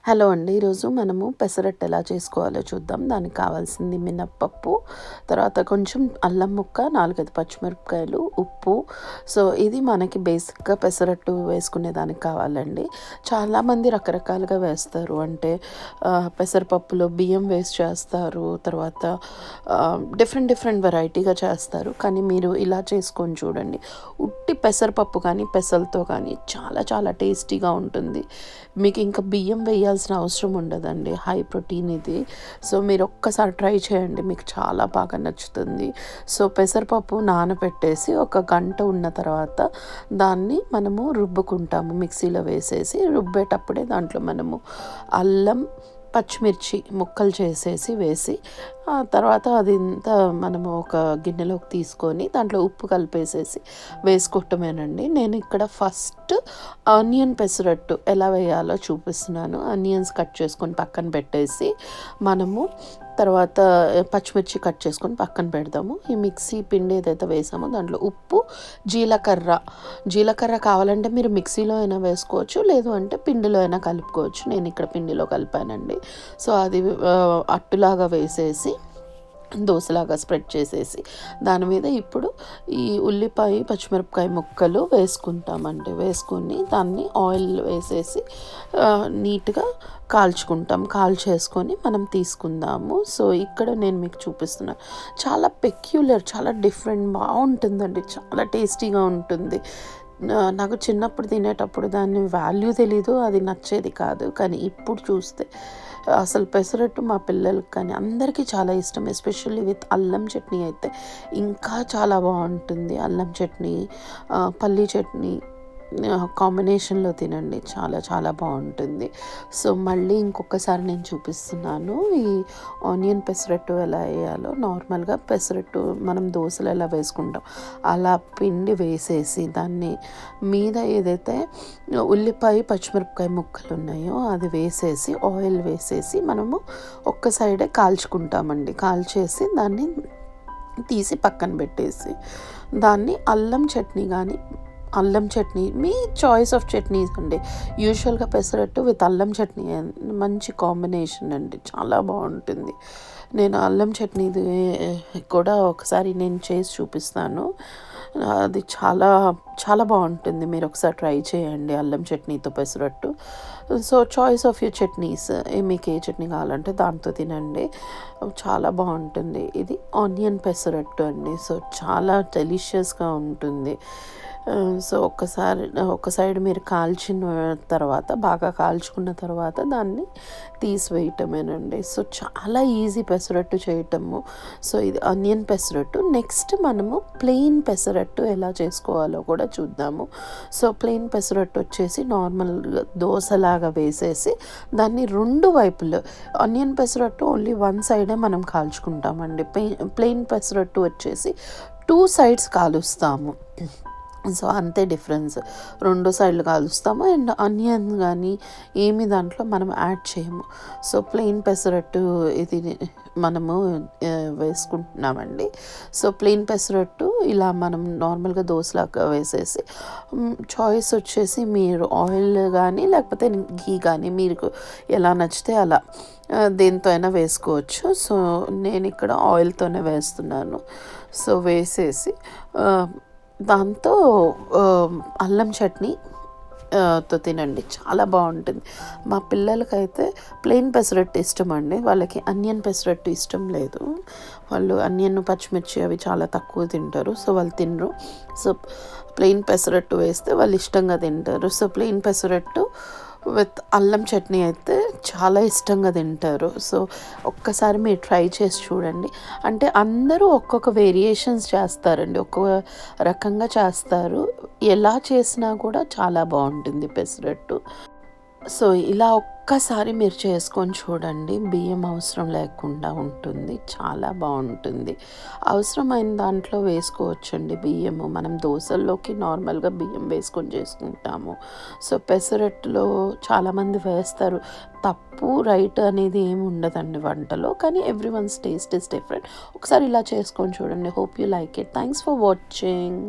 Hello అండి. ఈరోజు మనము పెసరట్టు ఎలా చేసుకోవాలో చూద్దాం. దానికి కావాల్సింది మినప్పప్పు, తర్వాత కొంచెం అల్లం ముక్క, 4, 5 పచ్చిమిరపకాయలు, ఉప్పు. సో, ఇది మనకి బేసిక్‌గా పెసరట్టు వేసుకునేదానికి కావాలండి. చాలామంది రకరకాలుగా వేస్తారు. అంటే పెసరపప్పులో బియ్యం వేసి చేస్తారు. తర్వాత డిఫరెంట్ వెరైటీగా చేస్తారు. కానీ మీరు ఇలా చేసుకొని చూడండి. ఉట్టి పెసరపప్పు కానీ, పెసలతో కానీ చాలా చాలా టేస్టీగా ఉంటుంది. మీకు ఇంకా బియ్యం వేయాల్సిన అవసరం ఉండదండి. హై ప్రోటీన్ ఇది. సో, మీరు ఒక్కసారి ట్రై చేయండి. మీకు చాలా బాగా నచ్చుతుంది. సో, పెసరపప్పు నానబెట్టేసి ఒక గంట ఉన్న తర్వాత దాన్ని మనము రుబ్బుకుంటాము. మిక్సీలో వేసేసి రుబ్బేటప్పుడే దాంట్లో మనము అల్లం, పచ్చిమిర్చి ముక్కలు చేసేసి వేసి తర్వాత అదంతా మనము ఒక గిన్నెలోకి తీసుకొని దాంట్లో ఉప్పు కలిపేసేసి వేసుకోవటమేనండి. నేను ఇక్కడ ఫస్ట్ ఆనియన్ పెసరట్టు ఎలా వేయాలో చూపిస్తున్నాను. ఆనియన్స్ కట్ చేసుకొని పక్కన పెట్టేసి మనము తర్వాత పచ్చిమిర్చి కట్ చేసుకొని పక్కన పెడదాము. ఈ మిక్సీ పిండి ఏదైతే వేసామో దాంట్లో ఉప్పు, జీలకర్ర కావాలంటే మీరు మిక్సీలో అయినా వేసుకోవచ్చు, లేదు అంటే పిండిలో అయినా కలుపుకోవచ్చు. నేను ఇక్కడ పిండిలో కలిపానండి. సో, అది అట్టులాగా వేసేసి దోశలాగా స్ప్రెడ్ చేసేసి దాని మీద ఇప్పుడు ఈ ఉల్లిపాయ, పచ్చిమిరపకాయ ముక్కలు వేసుకుంటామండి. వేసుకొని దాన్ని ఆయిల్ వేసేసి నీట్గా కాల్చేసుకొని మనం తీసుకుందాము. సో, ఇక్కడ నేను మీకు చూపిస్తున్నాను. చాలా పెక్యులర్, చాలా డిఫరెంట్, బాగుంటుందండి. చాలా టేస్టీగా ఉంటుంది. నాకు చిన్నప్పుడు తినేటప్పుడు దాని వాల్యూ తెలీదు, అది నచ్చేది కాదు. కానీ ఇప్పుడు చూస్తే అసలు పెసరట్టు మా పిల్లలకి కానీ అందరికీ చాలా ఇష్టం. ఎస్పెషల్లీ విత్ అల్లం చట్నీ అయితే ఇంకా చాలా బాగుంటుంది. అల్లం చట్నీ, పల్లీ చట్నీ కాంబినేషన్లో తినండి, చాలా చాలా బాగుంటుంది. సో, మళ్ళీ ఇంకొకసారి నేను చూపిస్తున్నాను ఈ ఆనియన్ పెసరట్టు ఎలా వేయాలో. నార్మల్గా పెసరట్టు మనం దోశలు ఎలా వేసుకుంటాం అలా పిండి వేసేసి దాన్ని మీద ఏదైతే ఉల్లిపాయ, పచ్చిమిరపకాయ ముక్కలు ఉన్నాయో అది వేసేసి ఆయిల్ వేసేసి మనము ఒక్క సైడే కాల్చుకుంటామండి. కాల్చేసి దాన్ని తీసి పక్కన పెట్టేసి దాన్ని అల్లం చట్నీ మీ చాయిస్ ఆఫ్ చట్నీస్ అండి. యూజువల్గా పెసరట్టు విత్ అల్లం చట్నీ మంచి కాంబినేషన్ అండి, చాలా బాగుంటుంది. నేను అల్లం చట్నీది కూడా ఒకసారి నేను చేసి చూపిస్తాను. అది చాలా చాలా బాగుంటుంది. మీరు ఒకసారి ట్రై చేయండి అల్లం చట్నీతో pesarattu. So, choice of your chutneys, మీకు ఏ చట్నీ కావాలంటే దాంతో తినండి, చాలా బాగుంటుంది. ఇది ఆనియన్ పెసరట్టు అండి. సో, చాలా డెలిషియస్గా ఉంటుంది. సో, ఒక సైడ్ మీరు కాల్చిన తర్వాత, బాగా కాల్చుకున్న తర్వాత దాన్ని తీసివేయటమేనండి. సో, చాలా ఈజీ పెసరట్టు చేయటము. సో, ఇది ఆనియన్ పెసరట్టు. నెక్స్ట్ మనము ప్లెయిన్ పెసరట్టు ఎలా చేసుకోవాలో కూడా చూద్దాము. సో, ప్లెయిన్ పెసరట్టు వచ్చేసి నార్మల్గా దోశలాగా వేసేసి దాన్ని రెండు వైపులు, ఆనియన్ పెసరట్టు ఓన్లీ వన్ సైడే మనం కాల్చుకుంటామండి. ప్లెయిన్ పెసరట్టు వచ్చేసి 2 సైడ్స్ కాలుస్తాము. సో, అంతే డిఫరెన్స్. 2 సైడ్లు కాలుస్తాము. అండ్ ఆనియన్ కానీ ఏమి దాంట్లో మనం యాడ్ చేయము. సో, ప్లెయిన్ పెసరట్టు ఇది మనము వేసుకుంటున్నామండి. సో, ప్లెయిన్ పెసరట్టు ఇలా మనం నార్మల్గా దోశలాగా వేసేసి చాయిస్ వచ్చేసి మీరు ఆయిల్ కానీ లేకపోతే ఘీ కానీ మీకు ఎలా నచ్చితే అలా దేంతో అయినా వేసుకోవచ్చు. సో, నేను ఇక్కడ ఆయిల్తోనే వేస్తున్నాను. సో, వేసేసి దాంతో అల్లం చట్నీ తో తినండి, చాలా బాగుంటుంది. మా పిల్లలకైతే ప్లెయిన్ పెసరట్టు ఇష్టం అండి. వాళ్ళకి ఆనియన్ పెసరట్టు ఇష్టం లేదు. వాళ్ళు ఆనియన్, పచ్చిమిర్చి అవి చాలా తక్కువ తింటారు. సో, వాళ్ళు తినరు. సో, ప్లెయిన్ పెసరట్టు వేస్తే వాళ్ళు ఇష్టంగా తింటారు. సో, ప్లెయిన్ పెసరట్టు విత్ అల్లం చట్నీ అయితే చాలా ఇష్టంగా తింటారు. సో, ఒక్కసారి మీరు ట్రై చేసి చూడండి. అంటే అందరూ ఒక్కొక్క వేరియేషన్స్ చేస్తారండి, ఒక్కొక్క రకంగా చేస్తారు. ఎలా చేసినా కూడా చాలా బాగుంటుంది పెసరట్టు. సో, ఇలా ఒక్కసారి మీరు చేసుకొని చూడండి. బియ్యం అవసరం లేకుండా ఉంటుంది, చాలా బాగుంటుంది. అవసరమైన దాంట్లో వేసుకోవచ్చండి బియ్యము. మనం దోశల్లోకి నార్మల్గా బియ్యం వేసుకొని చేసుకుంటాము. సో, పెసరట్టులో చాలామంది వేస్తారు. తప్పు రైట్ అనేది ఏమి ఉండదండి వంటలో, కానీ every once taste is different. ఒకసారి ఇలా చేసుకొని చూడండి. Hope you like it. Thanks for watching.